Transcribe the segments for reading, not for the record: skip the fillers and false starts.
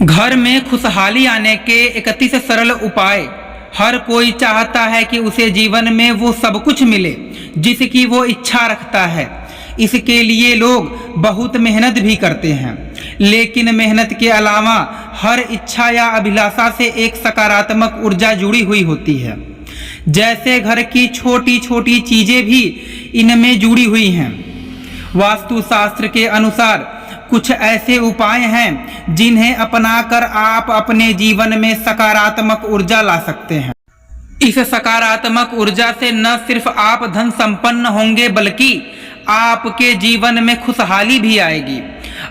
घर में खुशहाली आने के 31 सरल उपाय। हर कोई चाहता है कि उसे जीवन में वो सब कुछ मिले जिसकी वो इच्छा रखता है। इसके लिए लोग बहुत मेहनत भी करते हैं, लेकिन मेहनत के अलावा हर इच्छा या अभिलाषा से एक सकारात्मक ऊर्जा जुड़ी हुई होती है। जैसे घर की छोटी छोटी चीजें भी इनमें जुड़ी हुई हैं। वास्तुशास्त्र के अनुसार कुछ ऐसे उपाय हैं जिन्हें अपनाकर आप अपने जीवन में सकारात्मक ऊर्जा ला सकते हैं। इस सकारात्मक ऊर्जा से न सिर्फ आप धन संपन्न होंगे बल्कि आपके जीवन में खुशहाली भी आएगी।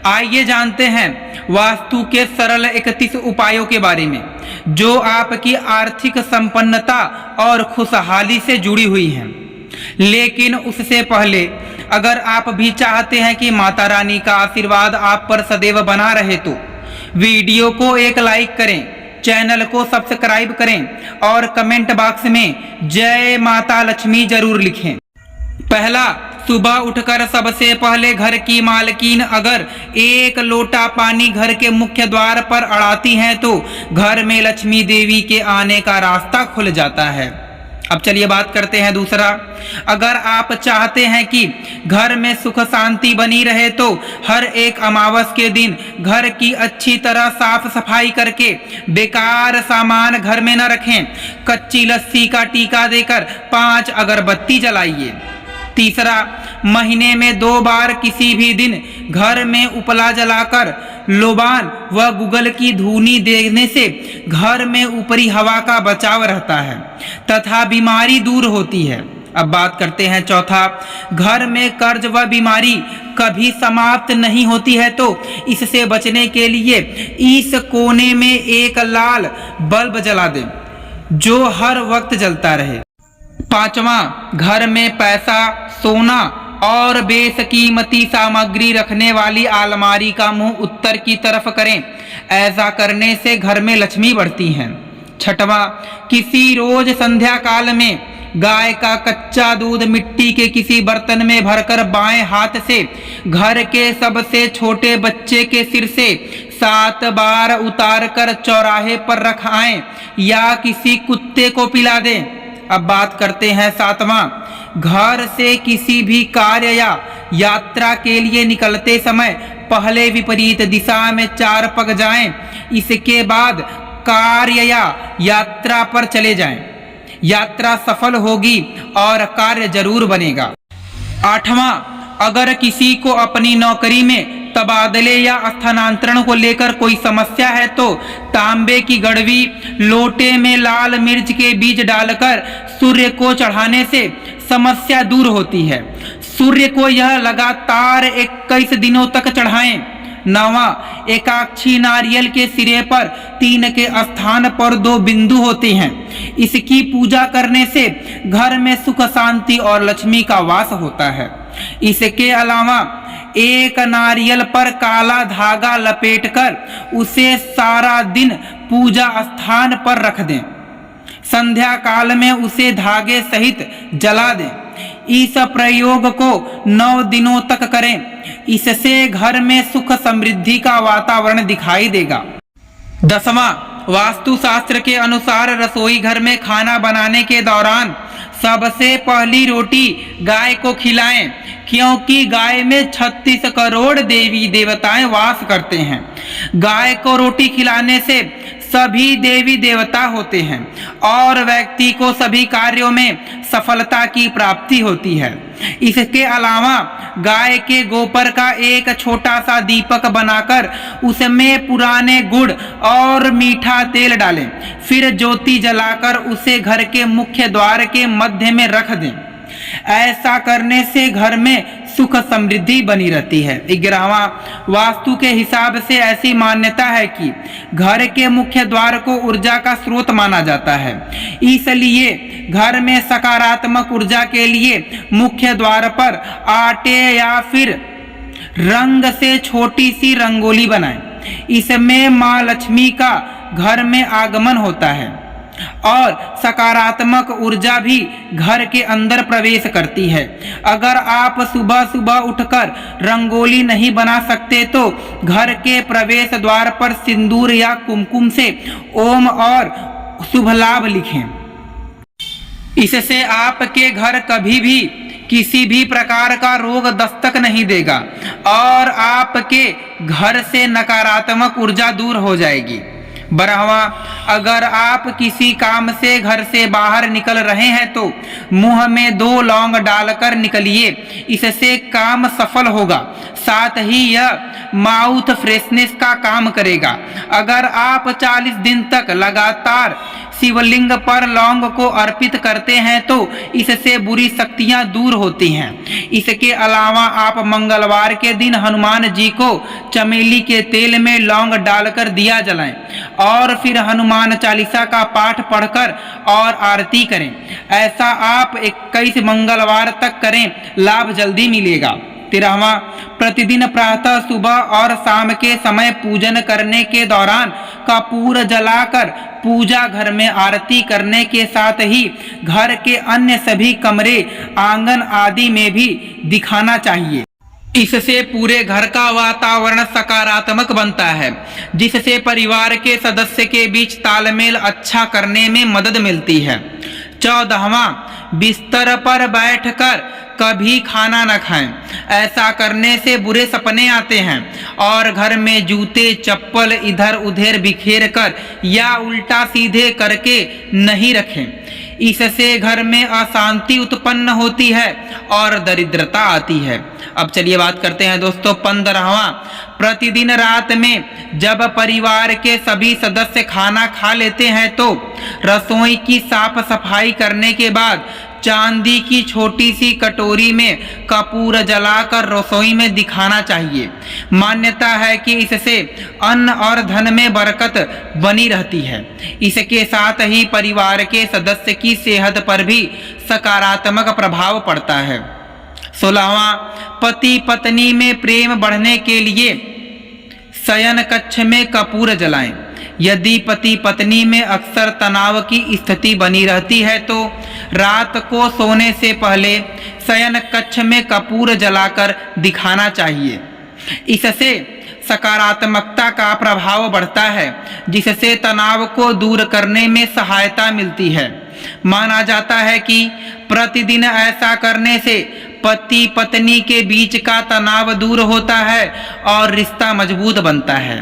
आइए जानते हैं वास्तु के सरल 31 उपायों के बारे में जो आपकी आर्थिक संपन्नता और खुशहाली से जुड़ी हुई हैं। लेकिन उससे पहले अगर आप भी चाहते हैं कि माता रानी का आशीर्वाद आप पर सदैव बना रहे तो वीडियो को एक लाइक करें, चैनल को सब्सक्राइब करें और कमेंट बॉक्स में जय माता लक्ष्मी जरूर लिखें। पहला, सुबह उठकर सबसे पहले घर की मालकिन अगर एक लोटा पानी घर के मुख्य द्वार पर अड़ाती हैं तो घर में लक्ष्मी देवी के आने का रास्ता खुल जाता है। अब चलिए बात करते हैं दूसरा। अगर आप चाहते हैं कि घर में सुख शांति बनी रहे तो हर एक अमावस के दिन घर की अच्छी तरह साफ सफाई करके बेकार सामान घर में न रखें। कच्ची लस्सी का टीका देकर 5 अगरबत्ती जलाइए। तीसरा, महीने में 2 बार किसी भी दिन घर में उपला जलाकर लोबान व गुगल की धूनी देने से घर में ऊपरी हवा का बचाव रहता है तथा बीमारी दूर होती है। अब बात करते हैं चौथा, घर में कर्ज व बीमारी कभी समाप्त नहीं होती है तो इससे बचने के लिए इस कोने में एक लाल बल्ब जला दें जो हर वक्त जलता रहे। पांचवा, घर में पैसा, सोना और बेशकीमती सामग्री रखने वाली अलमारी का मुंह उत्तर की तरफ करें। ऐसा करने से घर में लक्ष्मी बढ़ती हैं। छठवां, किसी रोज संध्या काल में गाय का कच्चा दूध मिट्टी के किसी बर्तन में भरकर बाएं हाथ से घर के सबसे छोटे बच्चे के सिर से 7 बार उतार कर चौराहे पर रखाएं या किसी कुत्ते को पिला दें। अब बात करते हैं सातवां, घर से किसी भी कार्य या यात्रा के लिए निकलते समय पहले विपरीत दिशा में 4 पग जाएं। इसके बाद कार्य या यात्रा पर चले जाएं। यात्रा सफल होगी और कार्य जरूर बनेगा। आठवां, अगर किसी को अपनी नौकरी में तबादले या स्थानांतरण को लेकर कोई समस्या है तो तांबे की गड़वी लोटे में लाल मिर्च के बीज डालकर सूर्य को चढ़ाने से समस्या दूर होती है। सूर्य को यह लगातार 21 दिनों तक चढ़ाएं। 9वां, एकाक्षी नारियल के सिरे पर 3 के स्थान पर 2 बिंदु होते हैं। इसकी पूजा करने से घर में सुख शांति और लक्ष्मी का वास होता है। इसके अलावा एक नारियल पर काला धागा लपेटकर उसे सारा दिन पूजा स्थान पर रख दें। संध्या काल में उसे धागे सहित जला दें। इस प्रयोग को 9 दिनों तक करें। इससे घर में सुख समृद्धि का वातावरण दिखाई देगा। 10वां, वास्तुशास्त्र के अनुसार रसोई घर में खाना बनाने के दौरान सबसे पहली रोटी गाय को खिलाएं, क्योंकि गाय में 36 करोड़ देवी देवताएं वास करते हैं। गाय को रोटी खिलाने से सभी देवी देवता होते हैं और व्यक्ति को सभी कार्यों में सफलता की प्राप्ति होती है। इसके अलावा गाय के गोबर का एक छोटा सा दीपक बनाकर उसमें पुराने गुड़ और मीठा तेल डालें, फिर ज्योति जलाकर उसे घर के मुख्य द्वार के मध्य में रख दें। ऐसा करने से घर में सुख समृद्धि बनी रहती है। 11वां, वास्तु के हिसाब से ऐसी मान्यता है कि घर के मुख्य द्वार को ऊर्जा का स्रोत माना जाता है। इसलिए घर में सकारात्मक ऊर्जा के लिए मुख्य द्वार पर आटे या फिर रंग से छोटी सी रंगोली बनाएं। इसमें माँ लक्ष्मी का घर में आगमन होता है। और सकारात्मक ऊर्जा भी घर के अंदर प्रवेश करती है। अगर आप सुबह सुबह उठकर रंगोली नहीं बना सकते तो घर के प्रवेश द्वार पर सिंदूर या कुमकुम से ओम और शुभ लाभ लिखें। इससे आपके घर कभी भी किसी भी प्रकार का रोग दस्तक नहीं देगा और आपके घर से नकारात्मक ऊर्जा दूर हो जाएगी। 12वां, अगर आप किसी काम से घर से बाहर निकल रहे हैं तो मुंह में 2 लौंग डालकर निकलिए, इससे काम सफल होगा। साथ ही यह माउथ फ्रेशनेस का काम करेगा। अगर आप 40 दिन तक लगातार शिवलिंग पर लौंग को अर्पित करते हैं तो इससे बुरी शक्तियां दूर होती हैं। इसके अलावा आप मंगलवार के दिन हनुमान जी को चमेली के तेल में लौंग डालकर दिया जलाएं और फिर हनुमान चालीसा का पाठ पढ़कर और आरती करें। ऐसा आप 21 मंगलवार तक करें, लाभ जल्दी मिलेगा। 13वां, प्रतिदिन प्रातः सुबह और शाम के समय पूजन करने के दौरान कपूर जलाकर पूजा घर में आरती करने के साथ ही घर के अन्य सभी कमरे, आंगन आदि में भी दिखाना चाहिए। इससे पूरे घर का वातावरण सकारात्मक बनता है, जिससे परिवार के सदस्य के बीच तालमेल अच्छा करने में मदद मिलती है। 14वां, बिस्तर पर बैठकर कभी खाना न खाएं। ऐसा करने से बुरे सपने आते हैं और घर में जूते चप्पल इधर उधर बिखेर कर या उल्टा सीधे करके नहीं रखें। इससे घर में अशांति उत्पन्न होती है और दरिद्रता आती है। अब चलिए बात करते हैं दोस्तों 15वां, प्रतिदिन रात में जब परिवार के सभी सदस्य खाना खा लेते हैं तो रसोई की साफ सफाई करने के बाद चांदी की छोटी सी कटोरी में कपूर जलाकर रसोई में दिखाना चाहिए। मान्यता है कि इससे अन्न और धन में बरकत बनी रहती है। इसके साथ ही परिवार के सदस्य की सेहत पर भी सकारात्मक प्रभाव पड़ता है। 16वां, पति पत्नी में प्रेम बढ़ने के लिए शयन कक्ष में कपूर जलाएं। यदि पति पत्नी में अक्सर तनाव की स्थिति बनी रहती है तो रात को सोने से पहले शयन कक्ष में कपूर जलाकर दिखाना चाहिए। इससे सकारात्मकता का प्रभाव बढ़ता है, जिससे तनाव को दूर करने में सहायता मिलती है। माना जाता है कि प्रतिदिन ऐसा करने से पति पत्नी के बीच का तनाव दूर होता है और रिश्ता मजबूत बनता है।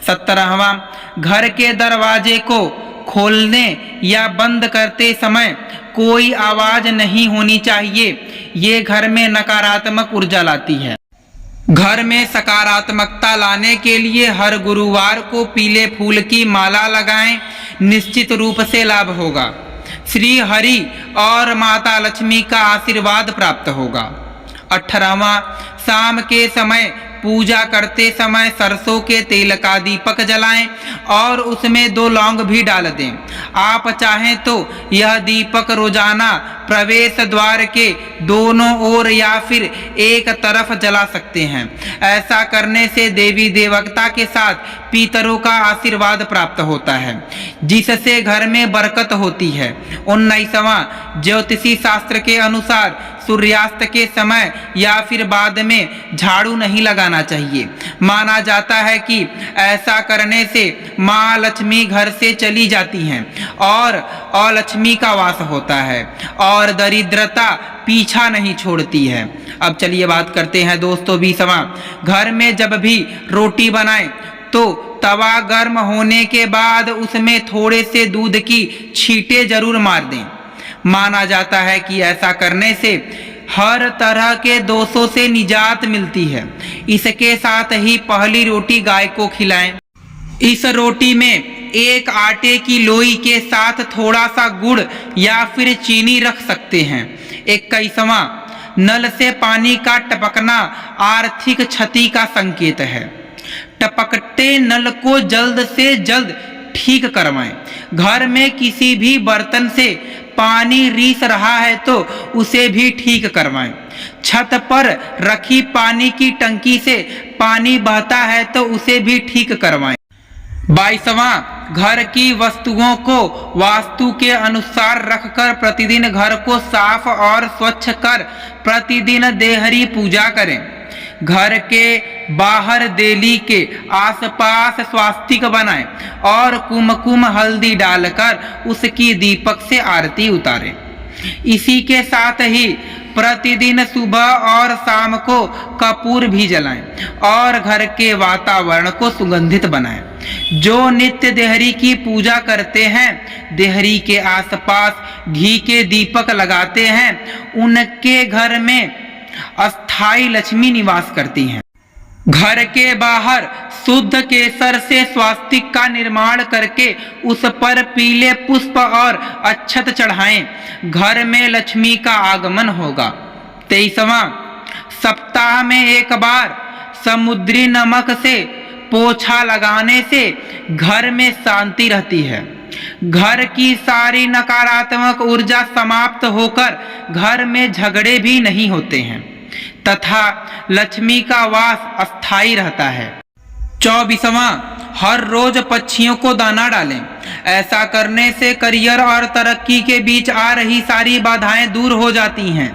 17वां, घर के दरवाजे को खोलने या बंद करते समय कोई आवाज नहीं होनी चाहिए। ये घर में नकारात्मक ऊर्जा लाती है। घर में सकारात्मकता लाने के लिए हर गुरुवार को पीले फूल की माला लगाएं, निश्चित रूप से लाभ होगा। श्री हरि और माता लक्ष्मी का आशीर्वाद प्राप्त होगा। 18वां, शाम के समय पूजा करते समय सरसों के तेल का दीपक जलाएं और उसमें 2 लौंग भी डाल दें। आप चाहें तो यह दीपक रोजाना प्रवेश द्वार के दोनों ओर या फिर एक तरफ जला सकते हैं। ऐसा करने से देवी देवता के साथ पितरों का आशीर्वाद प्राप्त होता है, जिससे घर में बरकत होती है। 19वां, ज्योतिषी शास्त्र के अनुसार सूर्यास्त के समय या फिर बाद में झाड़ू नहीं लगाना चाहिए। माना जाता है कि ऐसा करने से माँ लक्ष्मी घर से चली जाती हैं और अलक्ष्मी का वास होता है और दरिद्रता पीछा नहीं छोड़ती है। अब चलिए बात करते हैं दोस्तों 20वां, घर में जब भी रोटी बनाएं तो तवा गर्म होने के बाद उसमें थोड़े से दूध की छींटे जरूर मार दें। माना जाता है कि ऐसा करने से हर तरह के दोषों से निजात मिलती है। इसके साथ ही पहली रोटी गाय को खिलाएं। इस रोटी में एक आटे की लोई के साथ थोड़ा सा गुड़ या फिर चीनी रख सकते हैं। 21वां, नल से पानी का टपकना आर्थिक क्षति का संकेत है। टपकते नल को जल्द से जल्द ठीक करवाएं। घर में किसी भी बर्तन से पानी रीस रहा है तो उसे भी ठीक करवाएं। छत पर रखी पानी की टंकी से पानी बहता है तो उसे भी ठीक करवाएं। 22वां, घर की वस्तुओं को वास्तु के अनुसार रखकर प्रतिदिन घर को साफ और स्वच्छ कर प्रतिदिन देहरी पूजा करें। घर के बाहर देली के आसपास स्वास्तिक बनाएं और कुमकुम हल्दी डालकर उसकी दीपक से आरती उतारें। इसी के साथ ही प्रतिदिन सुबह और शाम को कपूर भी जलाएं और घर के वातावरण को सुगंधित बनाएं। जो नित्य देहरी की पूजा करते हैं, देहरी के आसपास घी के दीपक लगाते हैं, उनके घर में अस्थाई लक्ष्मी निवास करती हैं। घर के बाहर शुद्ध केसर से स्वास्तिक का निर्माण करके उस पर पीले पुष्प और अक्षत चढ़ाएं। घर में लक्ष्मी का आगमन होगा। 23वां, सप्ताह में एक बार समुद्री नमक से पोछा लगाने से घर में शांति रहती है। घर की सारी नकारात्मक ऊर्जा समाप्त होकर घर में झगड़े भी नहीं होते हैं तथा लक्ष्मी का वास अस्थायी रहता है। 24वां, हर रोज पक्षियों को दाना डालें। ऐसा करने से करियर और तरक्की के बीच आ रही सारी बाधाएं दूर हो जाती हैं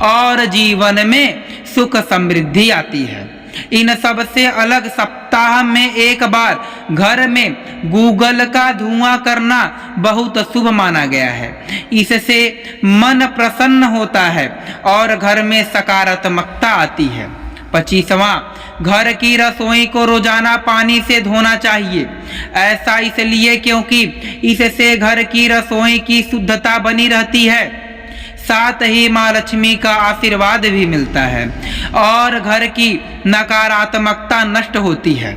और जीवन में सुख समृद्धि आती है। इन सब से अलग सप्ताह में एक बार घर में गूगल का धुआं करना बहुत शुभ माना गया है। इससे मन प्रसन्न होता है और घर में सकारात्मकता आती है। 25वां, घर की रसोई को रोजाना पानी से धोना चाहिए। ऐसा इसलिए क्योंकि इससे घर की रसोई की शुद्धता बनी रहती है, साथ ही माँ लक्ष्मी का आशीर्वाद भी मिलता है और घर की नकारात्मकता नष्ट होती है,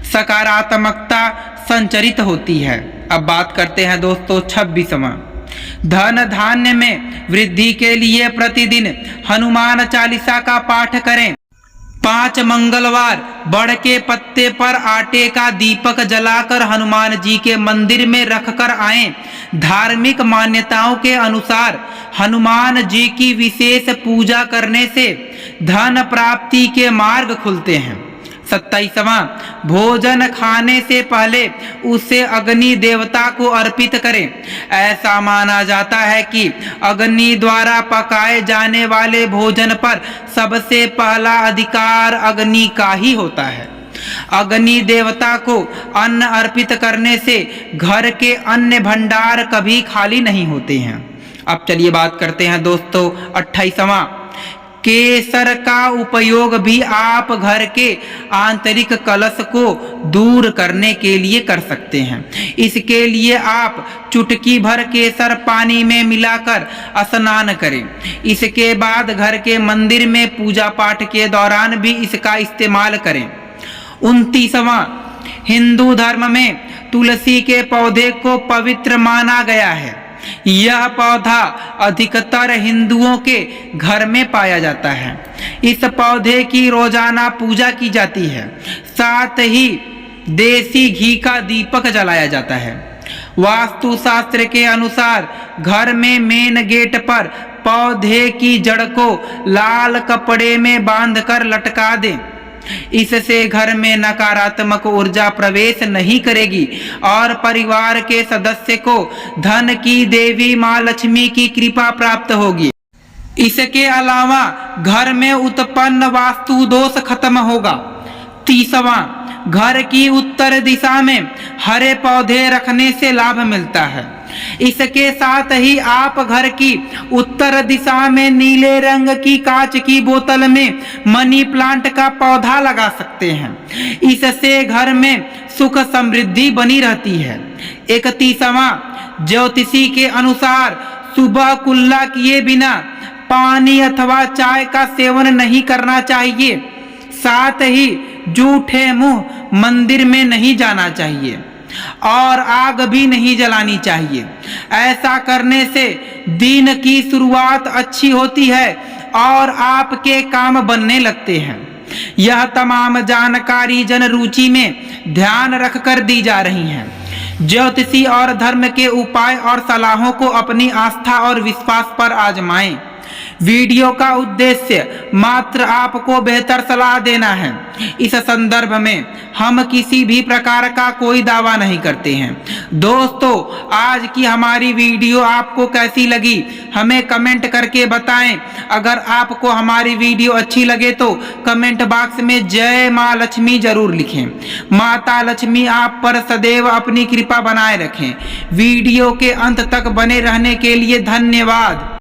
सकारात्मकता संचरित होती है। अब बात करते हैं दोस्तों 26वां, धन धान्य में वृद्धि के लिए प्रतिदिन हनुमान चालीसा का पाठ करें। 5 मंगलवार बड़ के पत्ते पर आटे का दीपक जलाकर हनुमान जी के मंदिर में रखकर आएं। धार्मिक मान्यताओं के अनुसार हनुमान जी की विशेष पूजा करने से धन प्राप्ति के मार्ग खुलते हैं। 27वां, भोजन खाने से पहले उसे अग्नि देवता को अर्पित करें। ऐसा माना जाता है कि अग्नि द्वारा पकाए जाने वाले भोजन पर सबसे पहला अधिकार अग्नि का ही होता है। अग्नि देवता को अन्न अर्पित करने से घर के अन्न भंडार कभी खाली नहीं होते हैं। अब चलिए बात करते हैं दोस्तों 28वां, केसर का उपयोग भी आप घर के आंतरिक कलश को दूर करने के लिए कर सकते हैं। इसके लिए आप चुटकी भर केसर पानी में मिलाकर स्नान करें। इसके बाद घर के मंदिर में पूजा पाठ के दौरान भी इसका इस्तेमाल करें। 29वां, हिंदू धर्म में तुलसी के पौधे को पवित्र माना गया है। यह पौधा अधिकतर हिंदुओं के घर में पाया जाता है। इस पौधे की रोजाना पूजा की जाती है, साथ ही देसी घी का दीपक जलाया जाता है। वास्तु शास्त्र के अनुसार घर में मेन गेट पर पौधे की जड़ को लाल कपड़े में बांधकर लटका दें। इससे घर में नकारात्मक ऊर्जा प्रवेश नहीं करेगी और परिवार के सदस्य को धन की देवी माँ लक्ष्मी की कृपा प्राप्त होगी। इसके अलावा घर में उत्पन्न वास्तु दोष खत्म होगा। 30वां, घर की उत्तर दिशा में हरे पौधे रखने से लाभ मिलता है। इसके साथ ही आप घर की उत्तर दिशा में नीले रंग की कांच की बोतल में मनी प्लांट का पौधा लगा सकते हैं। इससे घर में सुख समृद्धि बनी रहती है। 31वां, ज्योतिषी के अनुसार सुबह कुल्ला किए बिना पानी अथवा चाय का सेवन नहीं करना चाहिए। साथ ही जूठे मुंह मंदिर में नहीं जाना चाहिए और आग भी नहीं जलानी चाहिए। ऐसा करने से दिन की शुरुआत अच्छी होती है और आपके काम बनने लगते हैं। यह तमाम जानकारी जन रुचि में ध्यान रखकर दी जा रही हैं। ज्योतिषी और धर्म के उपाय और सलाहों को अपनी आस्था और विश्वास पर आजमाएं। वीडियो का उद्देश्य मात्र आपको बेहतर सलाह देना है। इस संदर्भ में हम किसी भी प्रकार का कोई दावा नहीं करते हैं। दोस्तों, आज की हमारी वीडियो आपको कैसी लगी हमें कमेंट करके बताएं। अगर आपको हमारी वीडियो अच्छी लगे तो कमेंट बॉक्स में जय माँ लक्ष्मी जरूर लिखें। माता लक्ष्मी आप पर सदैव अपनी कृपा बनाए रखें। वीडियो के अंत तक बने रहने के लिए धन्यवाद।